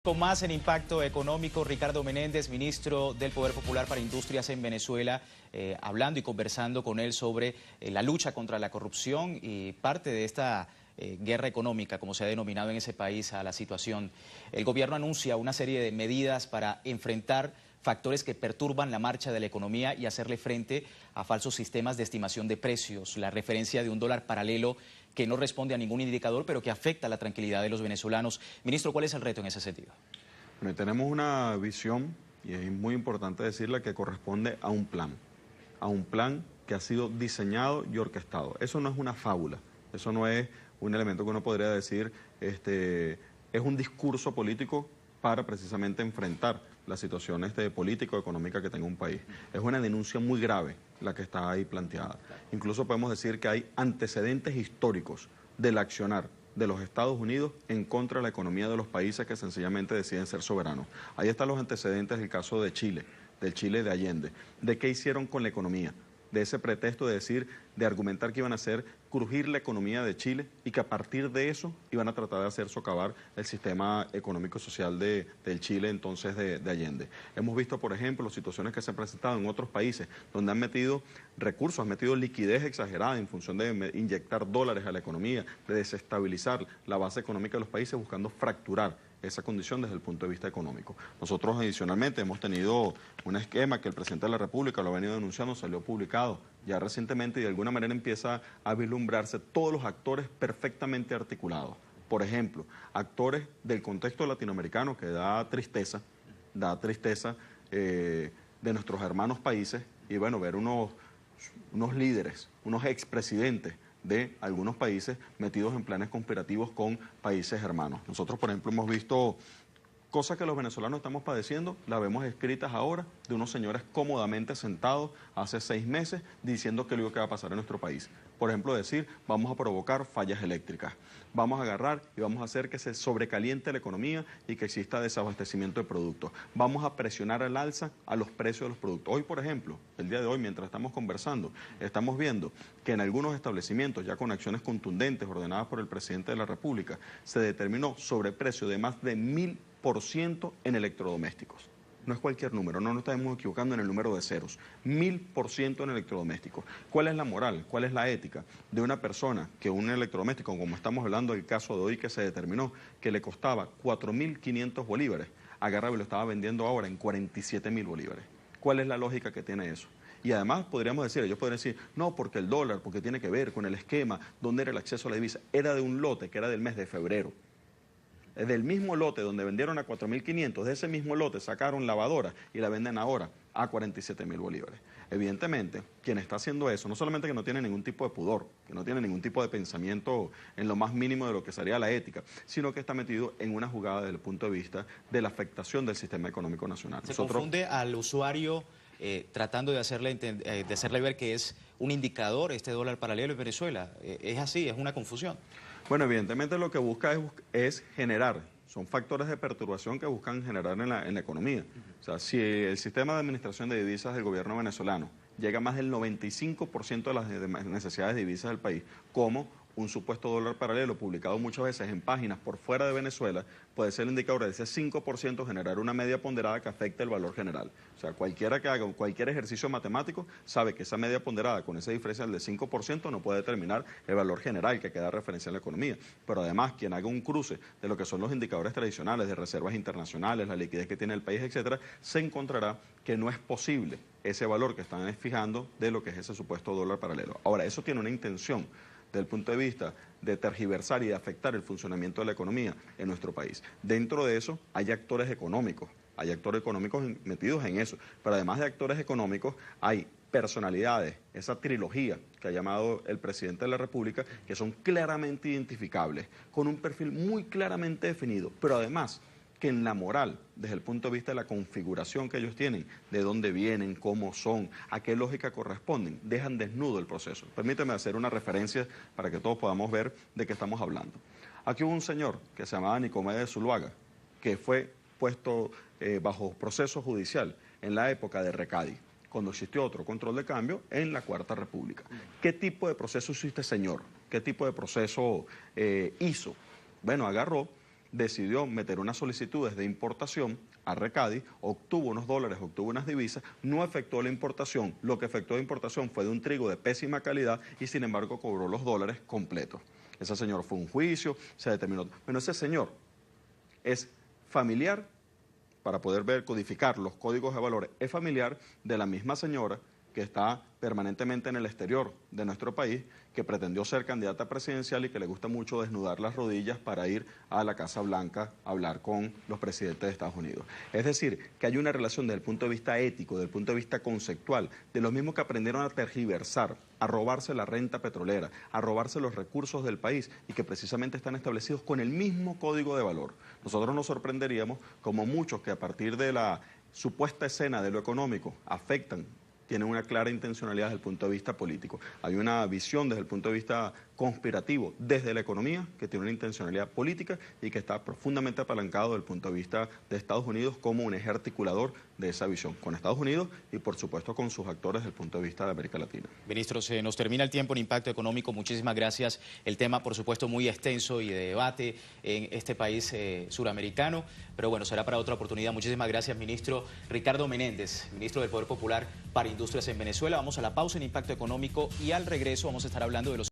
Con más en impacto económico, Ricardo Menéndez, ministro del Poder Popular para Industrias en Venezuela, hablando y conversando con él sobre la lucha contra la corrupción y parte de esta guerra económica, como se ha denominado en ese país, a la situación. El gobierno anuncia una serie de medidas para enfrentar factores que perturban la marcha de la economía y hacerle frente a falsos sistemas de estimación de precios, la referencia de un dólar paralelo que no responde a ningún indicador, pero que afecta la tranquilidad de los venezolanos. Ministro, ¿cuál es el reto en ese sentido? Bueno, tenemos una visión, y es muy importante decirla, que corresponde a un plan que ha sido diseñado y orquestado. Eso no es una fábula, eso no es un elemento que uno podría decir, es un discurso político para precisamente enfrentar las situaciones político-económica que tenga un país. Es una denuncia muy grave la que está ahí planteada. Incluso podemos decir que hay antecedentes históricos del accionar de los Estados Unidos en contra de la economía de los países que sencillamente deciden ser soberanos. Ahí están los antecedentes del caso de Chile, del Chile de Allende, de qué hicieron con la economía, de ese pretexto de decir, de argumentar que iban a hacer crujir la economía de Chile y que a partir de eso iban a tratar de hacer socavar el sistema económico-social del Chile entonces de Allende. Hemos visto, por ejemplo, situaciones que se han presentado en otros países donde han metido recursos, han metido liquidez exagerada en función de inyectar dólares a la economía, de desestabilizar la base económica de los países buscando fracturar esa condición desde el punto de vista económico. Nosotros adicionalmente hemos tenido un esquema que el presidente de la República lo ha venido denunciando, salió publicado ya recientemente y de alguna manera empieza a vislumbrarse todos los actores perfectamente articulados. Por ejemplo, actores del contexto latinoamericano que da tristeza de nuestros hermanos países y bueno, ver unos líderes, unos expresidentes de algunos países metidos en planes conspirativos con países hermanos. Nosotros, por ejemplo, hemos visto cosas que los venezolanos estamos padeciendo, las vemos escritas ahora de unos señores cómodamente sentados hace 6 meses diciendo qué es lo que va a pasar en nuestro país. Por ejemplo, decir, vamos a provocar fallas eléctricas, vamos a agarrar y vamos a hacer que se sobrecaliente la economía y que exista desabastecimiento de productos. Vamos a presionar al alza a los precios de los productos. Hoy, por ejemplo, el día de hoy, mientras estamos conversando, estamos viendo que en algunos establecimientos, ya con acciones contundentes ordenadas por el presidente de la República, se determinó sobreprecio de más de 1000% en electrodomésticos. No es cualquier número, no nos estamos equivocando en el número de ceros. 1000% en electrodomésticos. ¿Cuál es la moral? ¿Cuál es la ética de una persona que un electrodoméstico, como estamos hablando del caso de hoy que se determinó, que le costaba 4.500 bolívares, agarraba y lo estaba vendiendo ahora en 47.000 bolívares? ¿Cuál es la lógica que tiene eso? Y además podríamos decir, ellos podrían decir, no, porque el dólar, porque tiene que ver con el esquema, donde era el acceso a la divisa, era de un lote que era del mes de febrero. Del mismo lote donde vendieron a 4.500, de ese mismo lote sacaron lavadoras y la venden ahora a 47.000 bolívares. Evidentemente, quien está haciendo eso, no solamente que no tiene ningún tipo de pudor, que no tiene ningún tipo de pensamiento en lo más mínimo de lo que sería la ética, sino que está metido en una jugada desde el punto de vista de la afectación del sistema económico nacional. Se confunde al usuario tratando de hacerle ver que es un indicador este dólar paralelo en Venezuela. Es así, es una confusión. Bueno, evidentemente lo que busca es generar, son factores de perturbación que buscan generar en la economía. O sea, si el sistema de administración de divisas del gobierno venezolano llega a más del 95% de las necesidades de divisas del país, como un supuesto dólar paralelo publicado muchas veces en páginas por fuera de Venezuela, puede ser el indicador de ese 5% generar una media ponderada que afecte el valor general. O sea, cualquiera que haga cualquier ejercicio matemático sabe que esa media ponderada con ese diferencial del 5% no puede determinar el valor general que queda referencia en la economía. Pero además, quien haga un cruce de lo que son los indicadores tradicionales de reservas internacionales, la liquidez que tiene el país, etcétera, se encontrará que no es posible ese valor que están fijando de lo que es ese supuesto dólar paralelo. Ahora, eso tiene una intención desde el punto de vista de tergiversar y de afectar el funcionamiento de la economía en nuestro país. Dentro de eso hay actores económicos metidos en eso, pero además de actores económicos hay personalidades, esa trilogía que ha llamado el presidente de la República, que son claramente identificables, con un perfil muy claramente definido, pero además que en la moral, desde el punto de vista de la configuración que ellos tienen, de dónde vienen, cómo son, a qué lógica corresponden, dejan desnudo el proceso. Permíteme hacer una referencia para que todos podamos ver de qué estamos hablando. Aquí hubo un señor que se llamaba Nicomedes Zuluaga, que fue puesto bajo proceso judicial en la época de Recadi, cuando existió otro control de cambio en la Cuarta República. ¿Qué tipo de proceso hizo este señor? ¿Qué tipo de proceso hizo? Bueno, agarró decidió meter unas solicitudes de importación a Recadi, obtuvo unos dólares, obtuvo unas divisas, no efectuó la importación. Lo que efectuó la importación fue de un trigo de pésima calidad y sin embargo cobró los dólares completos. Ese señor fue a un juicio, se determinó. Bueno, ese señor es familiar, para poder ver, codificar los códigos de valores, es familiar de la misma señora que está permanentemente en el exterior de nuestro país, que pretendió ser candidata presidencial y que le gusta mucho desnudar las rodillas para ir a la Casa Blanca a hablar con los presidentes de Estados Unidos. Es decir, que hay una relación desde el punto de vista ético, desde el punto de vista conceptual, de los mismos que aprendieron a tergiversar, a robarse la renta petrolera, a robarse los recursos del país y que precisamente están establecidos con el mismo código de valor. Nosotros nos sorprenderíamos como muchos que a partir de la supuesta escena de lo económico afectan, tienen una clara intencionalidad desde el punto de vista político. Hay una visión desde el punto de vista conspirativo desde la economía que tiene una intencionalidad política y que está profundamente apalancado desde el punto de vista de Estados Unidos como un eje articulador de esa visión, con Estados Unidos y por supuesto con sus actores desde el punto de vista de América Latina. Ministro, se nos termina el tiempo en Impacto Económico. Muchísimas gracias. El tema, por supuesto, muy extenso y de debate en este país suramericano, pero bueno, será para otra oportunidad. Muchísimas gracias, ministro Ricardo Menéndez, ministro del Poder Popular para Industrias en Venezuela. Vamos a la pausa en Impacto Económico y al regreso vamos a estar hablando de los